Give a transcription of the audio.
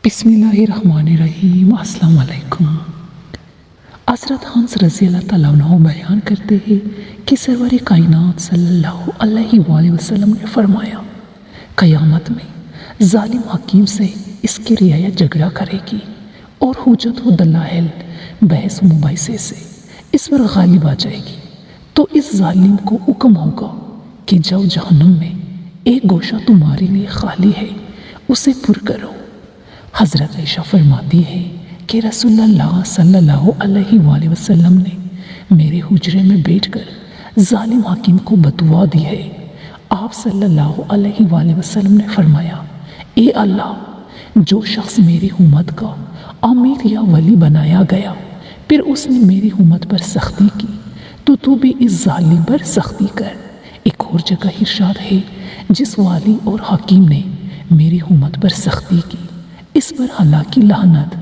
بسم اللہ الرحمن الرحیم۔ السلام علیکم۔ حضرت حنس رضی اللہ تعالیٰ عنہ بیان کرتے ہیں کہ سرور کائنات صلی اللہ علیہ وآلہ وسلم نے فرمایا، قیامت میں ظالم حکیم سے اس کی رعایا جھگڑا کرے گی اور حجت و دلائل بحث و مباحثے سے اس پر غالب آ جائے گی، تو اس ظالم کو حکم ہوگا کہ جاؤ جہنم میں ایک گوشہ تمہارے لیے خالی ہے، اسے پر کرو۔ حضرت عائشہ فرماتی ہے کہ رسول اللہ صلی اللہ علیہ وآلہ وسلم نے میرے حجرے میں بیٹھ کر ظالم حاکم کو بددعا دی ہے۔ آپ صلی اللہ علیہ وآلہ وسلم نے فرمایا، اے اللہ، جو شخص میری امت کا امیر یا ولی بنایا گیا پھر اس نے میری امت پر سختی کی تو بھی اس ظالم پر سختی کر۔ ایک اور جگہ ارشاد ہے، جس والی اور حاکم نے میری امت پر سختی کی اس پر اللہ کی لعنت